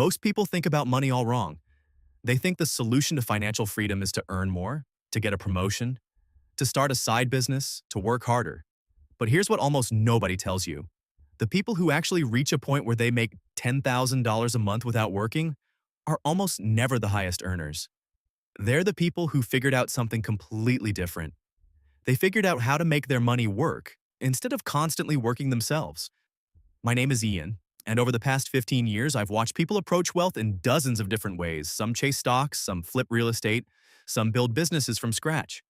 Most people think about money all wrong. They think the solution to financial freedom is to earn more, to get a promotion, to start a side business, to work harder. But here's what almost nobody tells you. The people who actually reach a point where they make $10,000 a month without working are almost never the highest earners. They're the people who figured out something completely different. They figured out how to make their money work instead of constantly working themselves. My name is Ian, and over the past 15 years, I've watched people approach wealth in dozens of different ways. Some chase stocks, some flip real estate, some build businesses from scratch.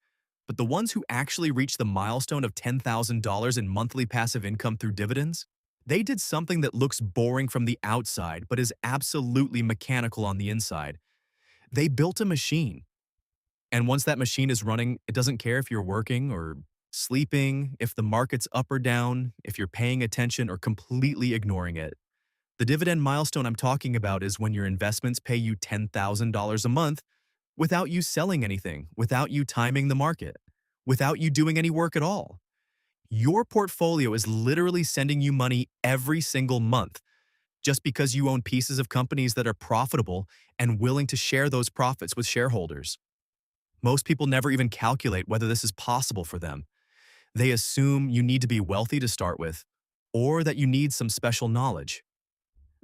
But the ones who actually reach the milestone of $10,000 in monthly passive income through dividends, they did something that looks boring from the outside but is absolutely mechanical on the inside. They built a machine. And once that machine is running, it doesn't care if you're working or sleeping, if the market's up or down, if you're paying attention or completely ignoring it. The dividend milestone I'm talking about is when your investments pay you $10,000 a month without you selling anything, without you timing the market, without you doing any work at all. Your portfolio is literally sending you money every single month just because you own pieces of companies that are profitable and willing to share those profits with shareholders. Most people never even calculate whether this is possible for them. They assume you need to be wealthy to start with, or that you need some special knowledge.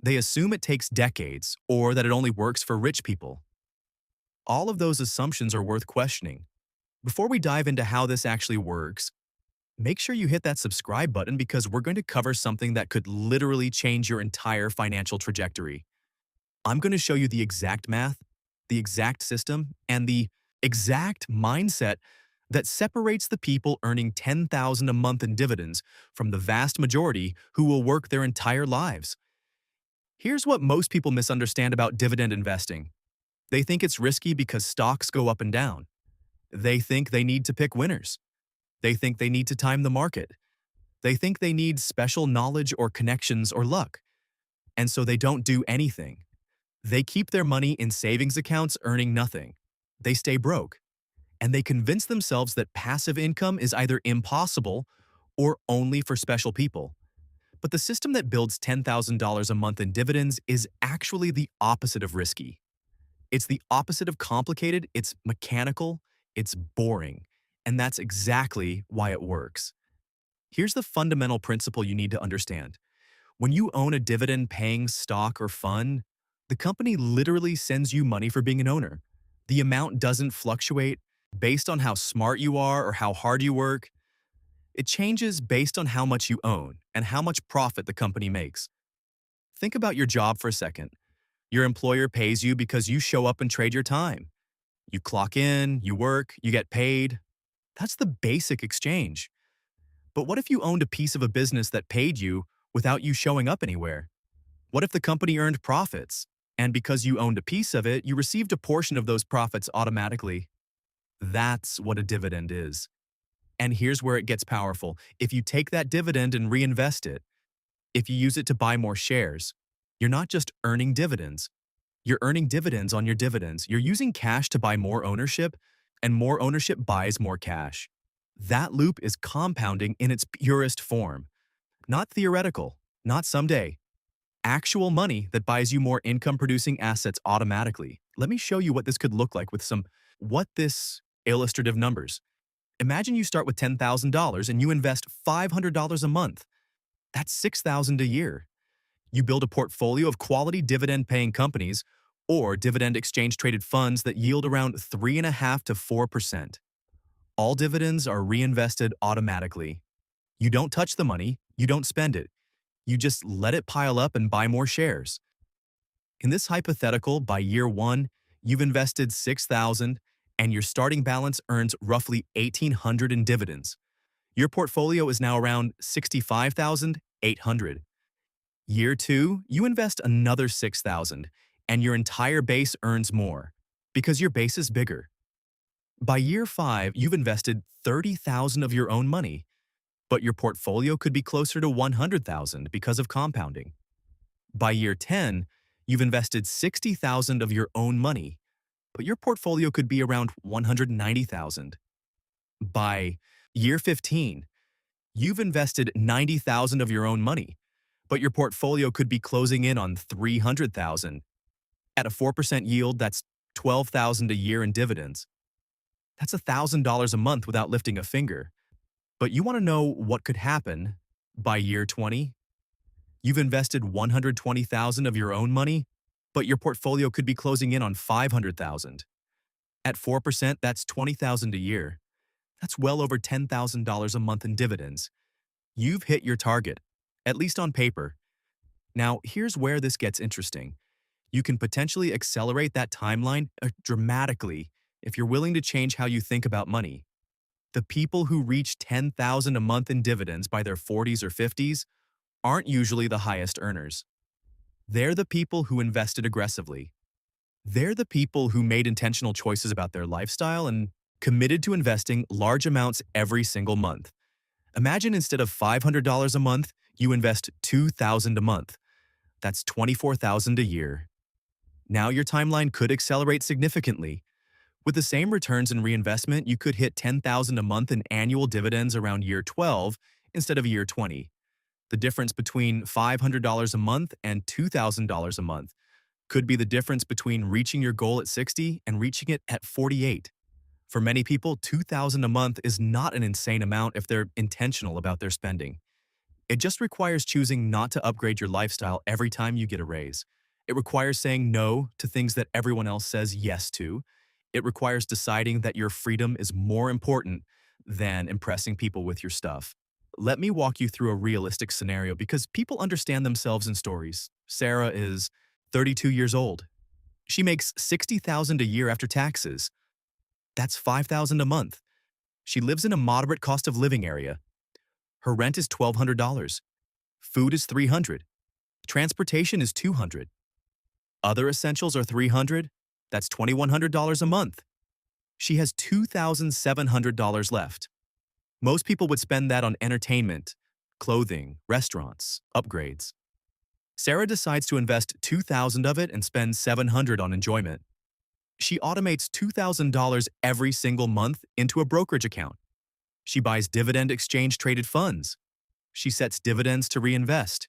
They assume it takes decades, or that it only works for rich people. All of those assumptions are worth questioning. Before we dive into how this actually works, make sure you hit that subscribe button because we're going to cover something that could literally change your entire financial trajectory. I'm going to show you the exact math, the exact system, and the exact mindset that separates the people earning $10,000 a month in dividends from the vast majority who will work their entire lives. Here's what most people misunderstand about dividend investing. They think it's risky because stocks go up and down. They think they need to pick winners. They think they need to time the market. They think they need special knowledge or connections or luck. And so they don't do anything. They keep their money in savings accounts earning nothing. They stay broke. And they convince themselves that passive income is either impossible or only for special people. But the system that builds $10,000 a month in dividends is actually the opposite of risky. It's the opposite of complicated, it's mechanical, it's boring, and that's exactly why it works. Here's the fundamental principle you need to understand. When you own a dividend-paying stock or fund, the company literally sends you money for being an owner. The amount doesn't fluctuate based on how smart you are or how hard you work. It changes based on how much you own and how much profit the company makes. Think about your job for a second. Your employer pays you because you show up and trade your time. You clock in, you work, you get paid. That's the basic exchange. But what if you owned a piece of a business that paid you without you showing up anywhere? What if the company earned profits, and because you owned a piece of it, you received a portion of those profits automatically? That's what a dividend is. And here's where it gets powerful. If you take that dividend and reinvest it, if you use it to buy more shares, you're not just earning dividends. You're earning dividends on your dividends. You're using cash to buy more ownership, and more ownership buys more cash. That loop is compounding in its purest form. Not theoretical, not someday. Actual money that buys you more income-producing assets automatically. Let me show you what this could look like with some illustrative numbers. Imagine you start with $10,000 and you invest $500 a month. That's $6,000 a year. You build a portfolio of quality dividend-paying companies or dividend exchange-traded funds that yield around 3.5% to 4%. All dividends are reinvested automatically. You don't touch the money, you don't spend it. You just let it pile up and buy more shares. In this hypothetical, by year one, you've invested $6,000 and your starting balance earns roughly $1,800 in dividends. Your portfolio is now around $65,800. Year two, you invest another $6,000 and your entire base earns more because your base is bigger. By year five, you've invested $30,000 of your own money, but your portfolio could be closer to $100,000 because of compounding. By year 10, you've invested $60,000 of your own money, but your portfolio could be around $190,000. By year 15, you've invested $90,000 of your own money, but your portfolio could be closing in on $300,000. At a 4% yield, that's $12,000 a year in dividends. That's $1,000 a month without lifting a finger. But you want to know what could happen by year 20? You've invested 120,000 of your own money, but your portfolio could be closing in on 500,000. At 4%, that's 20,000 a year. That's well over $10,000 a month in dividends. You've hit your target, at least on paper. Now, here's where this gets interesting. You can potentially accelerate that timeline dramatically if you're willing to change how you think about money. The people who reach 10,000 a month in dividends by their 40s or 50s aren't usually the highest earners. They're the people who invested aggressively. They're the people who made intentional choices about their lifestyle and committed to investing large amounts every single month. Imagine instead of $500 a month, you invest $2,000 a month. That's $24,000 a year. Now your timeline could accelerate significantly. With the same returns and reinvestment, you could hit $10,000 a month in annual dividends around year 12 instead of year 20. The difference between $500 a month and $2,000 a month could be the difference between reaching your goal at 60 and reaching it at 48. For many people, $2,000 a month is not an insane amount if they're intentional about their spending. It just requires choosing not to upgrade your lifestyle every time you get a raise. It requires saying no to things that everyone else says yes to. It requires deciding that your freedom is more important than impressing people with your stuff. Let me walk you through a realistic scenario because people understand themselves in stories. Sarah is 32 years old. She makes $60,000 a year after taxes. That's $5,000 a month. She lives in a moderate cost of living area. Her rent is $1,200. Food is $300. Transportation is $200. Other essentials are $300. That's $2,100 a month. She has $2,700 left. Most people would spend that on entertainment, clothing, restaurants, upgrades. Sarah decides to invest $2,000 of it and spend $700 on enjoyment. She automates $2,000 every single month into a brokerage account. She buys Dividend exchange-traded funds. She sets dividends to reinvest.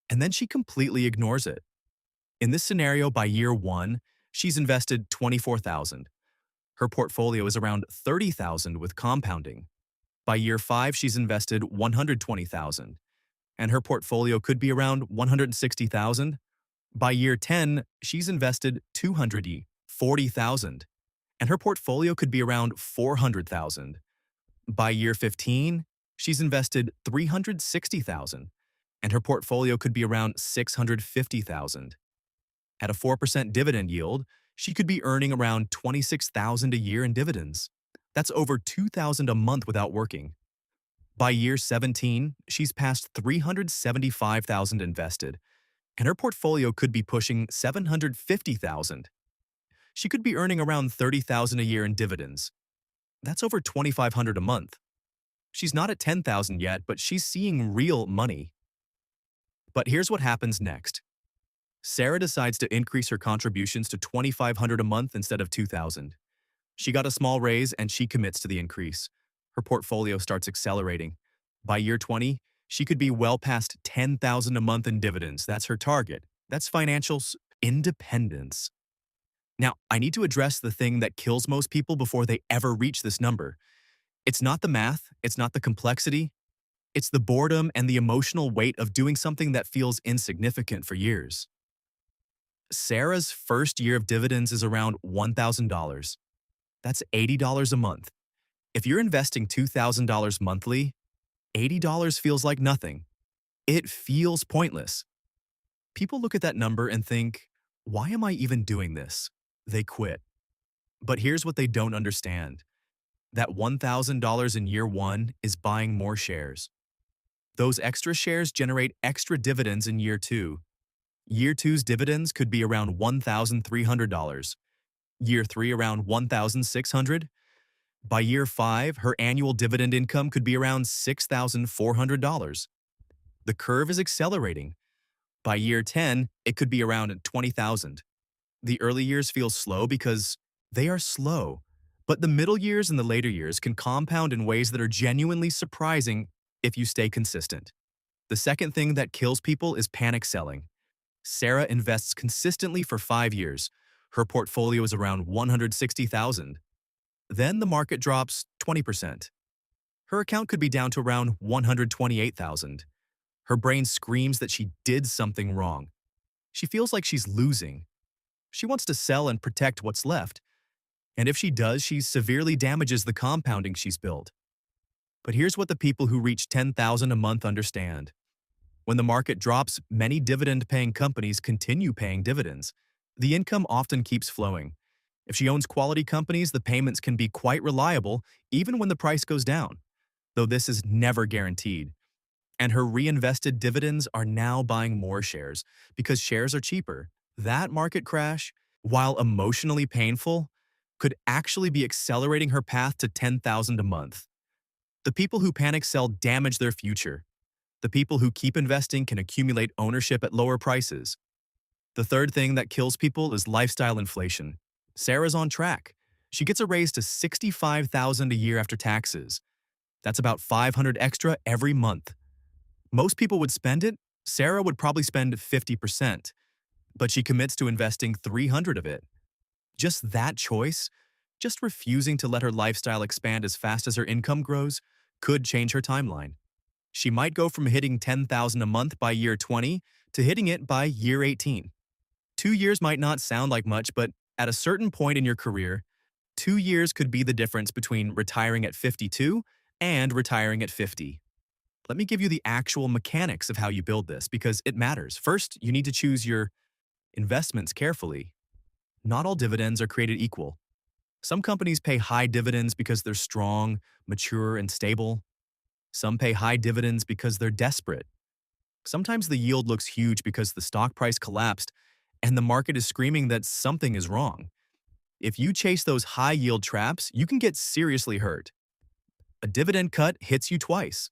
And then she completely ignores it. In this scenario, by year 1, she's invested $24,000. Her portfolio is around $30,000 with compounding. By year 5, she's invested $120,000. And her portfolio could be around $160,000. By year 10, she's invested $240,000. And her portfolio could be around $400,000. By year 15, she's invested $360,000. And her portfolio could be around $650,000. At a 4% dividend yield, she could be earning around $26,000 a year in dividends. That's over $2,000 a month without working. By year 17, she's past $375,000 invested, and her portfolio could be pushing $750,000. She could be earning around $30,000 a year in dividends. That's over $2,500 a month. She's not at $10,000 yet, but she's seeing real money. But here's what happens next. Sarah decides to increase her contributions to $2,500 a month instead of $2,000. She got a small raise and she commits to the increase. Her portfolio starts accelerating. By year 20, she could be well past $10,000 a month in dividends. That's her target. That's financial independence. Now, I need to address the thing that kills most people before they ever reach this number. It's not the math, it's not the complexity, it's the boredom and the emotional weight of doing something that feels insignificant for years. Sarah's first year of dividends is around $1,000. That's $80 a month. If you're investing $2,000 monthly, $80 feels like nothing. It feels pointless. People look at that number and think, why am I even doing this? They quit. But here's what they don't understand. That $1,000 in year 1 is buying more shares. Those extra shares generate extra dividends in year 2. Year 2's dividends could be around $1,300. Year 3 around $1,600. By year 5, her annual dividend income could be around $6,400. The curve is accelerating. By year 10, it could be around $20,000. The early years feel slow because they are slow, but the middle years and the later years can compound in ways that are genuinely surprising if you stay consistent. The second thing that kills people is panic selling. Sarah invests consistently for 5 years. Her portfolio is around 160,000. Then the market drops 20%. Her account could be down to around 128,000. Her brain screams that she did something wrong. She feels like she's losing. She wants to sell and protect what's left. And if she does, she severely damages the compounding she's built. But here's what the people who reach 10,000 a month understand. When the market drops, many dividend-paying companies continue paying dividends. The income often keeps flowing. If she owns quality companies, the payments can be quite reliable even when the price goes down, though this is never guaranteed. And her reinvested dividends are now buying more shares because shares are cheaper. That market crash, while emotionally painful, could actually be accelerating her path to 10,000 a month. The people who panic sell damage their future. The people who keep investing can accumulate ownership at lower prices. The third thing that kills people is lifestyle inflation. Sarah's on track. She gets a raise to 65,000 a year after taxes. That's about 500 extra every month. Most people would spend it. Sarah would probably spend 50%, but she commits to investing 300 of it. Just that choice, just refusing to let her lifestyle expand as fast as her income grows, could change her timeline. She might go from hitting 10,000 a month by year 20 to hitting it by year 18. 2 years might not sound like much, but at a certain point in your career, 2 years could be the difference between retiring at 52 and retiring at 50. Let me give you the actual mechanics of how you build this because it matters. First, you need to choose your investments carefully. Not all dividends are created equal. Some companies pay high dividends because they're strong, mature, and stable. Some pay high dividends because they're desperate. Sometimes the yield looks huge because the stock price collapsed and the market is screaming that something is wrong. If you chase those high-yield traps, you can get seriously hurt. A dividend cut hits you twice.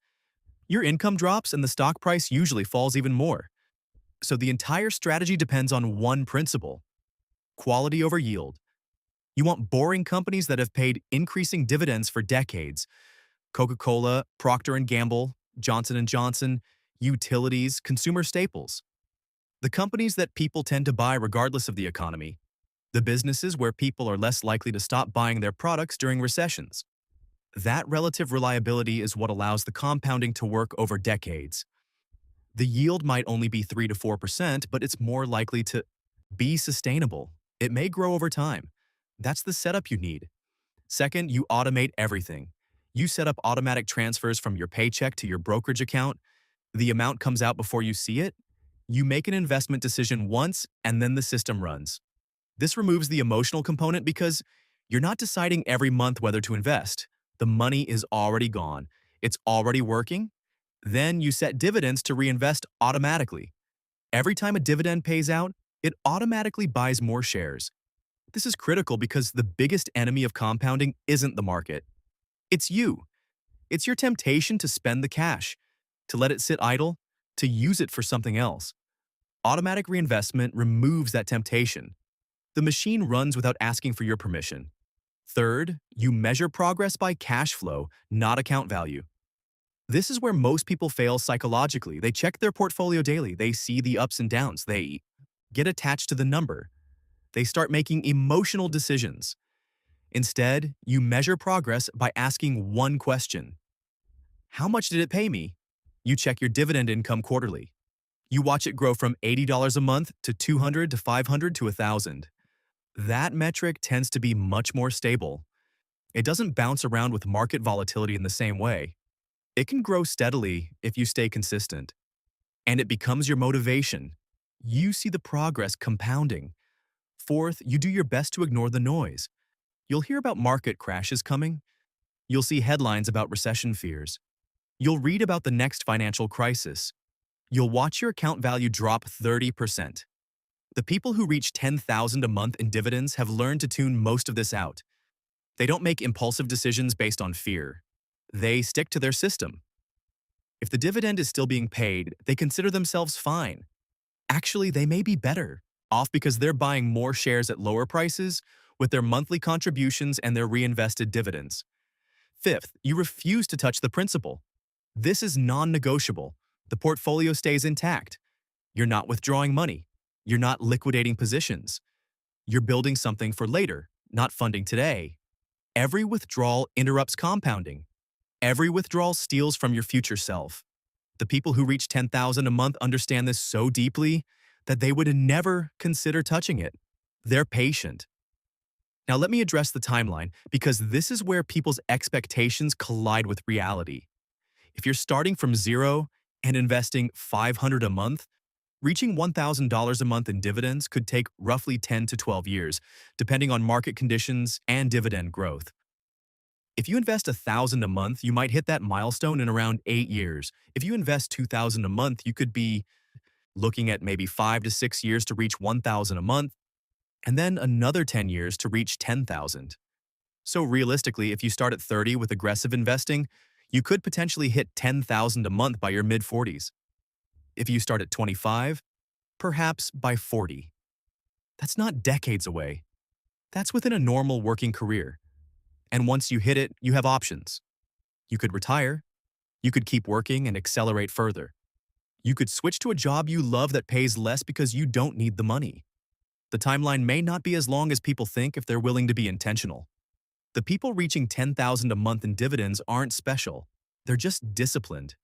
Your income drops and the stock price usually falls even more. So the entire strategy depends on one principle: quality over yield. You want boring companies that have paid increasing dividends for decades. Coca-Cola, Procter & Gamble, Johnson & Johnson, utilities, consumer staples. The companies that people tend to buy regardless of the economy. The businesses where people are less likely to stop buying their products during recessions. That relative reliability is what allows the compounding to work over decades. The yield might only be 3 to 4%, but it's more likely to be sustainable. It may grow over time. That's the setup you need. Second, you automate everything. You set up automatic transfers from your paycheck to your brokerage account. The amount comes out before you see it. You make an investment decision once, and then the system runs. This removes the emotional component because you're not deciding every month whether to invest. The money is already gone. It's already working. Then you set dividends to reinvest automatically. Every time a dividend pays out, it automatically buys more shares. This is critical because the biggest enemy of compounding isn't the market. It's you. It's your temptation to spend the cash, to let it sit idle, to use it for something else. Automatic reinvestment removes that temptation. The machine runs without asking for your permission. Third, you measure progress by cash flow, not account value. This is where most people fail psychologically. They check their portfolio daily. They see the ups and downs. They get attached to the number. They start making emotional decisions. Instead, you measure progress by asking one question. How much did it pay me? You check your dividend income quarterly. You watch it grow from $80 a month to $200 to $500 to $1,000. That metric tends to be much more stable. It doesn't bounce around with market volatility in the same way. It can grow steadily if you stay consistent. And it becomes your motivation. You see the progress compounding. Fourth, you do your best to ignore the noise. You'll hear about market crashes coming. You'll see headlines about recession fears. You'll read about the next financial crisis. You'll watch your account value drop 30%. The people who reach 10,000 a month in dividends have learned to tune most of this out. They don't make impulsive decisions based on fear. They stick to their system. If the dividend is still being paid, they consider themselves fine. Actually, they may be better off because they're buying more shares at lower prices with their monthly contributions and their reinvested dividends. Fifth, you refuse to touch the principal. This is non-negotiable. The portfolio stays intact. You're not withdrawing money. You're not liquidating positions. You're building something for later, not funding today. Every withdrawal interrupts compounding. Every withdrawal steals from your future self. The people who reach 10,000 a month understand this so deeply that they would never consider touching it. They're patient. Now let me address the timeline because this is where people's expectations collide with reality. If you're starting from zero and investing $500 a month, reaching $1,000 a month in dividends could take roughly 10 to 12 years, depending on market conditions and dividend growth. If you invest $1,000 a month, you might hit that milestone in around 8 years. If you invest $2,000 a month, you could be looking at maybe 5 to 6 years to reach $1,000 a month, and then another 10 years to reach $10,000. So realistically, if you start at 30 with aggressive investing, you could potentially hit $10,000 a month by your mid-40s. If you start at 25, perhaps by 40. That's not decades away. That's within a normal working career. And once you hit it, you have options. You could retire. You could keep working and accelerate further. You could switch to a job you love that pays less because you don't need the money. The timeline may not be as long as people think if they're willing to be intentional. The people reaching $10,000 a month in dividends aren't special. They're just disciplined.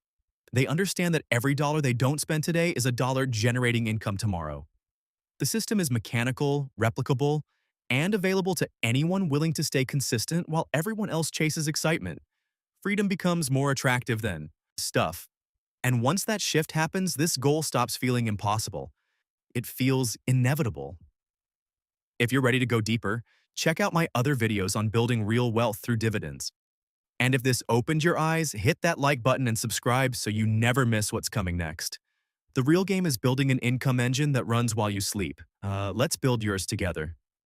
They understand that every dollar they don't spend today is a dollar generating income tomorrow. The system is mechanical, replicable, and available to anyone willing to stay consistent while everyone else chases excitement. Freedom becomes more attractive than stuff. And once that shift happens, this goal stops feeling impossible. It feels inevitable. If you're ready to go deeper, check out my other videos on building real wealth through dividends. And if this opened your eyes, hit that like button and subscribe so you never miss what's coming next. The real game is building an income engine that runs while you sleep. Let's build yours together.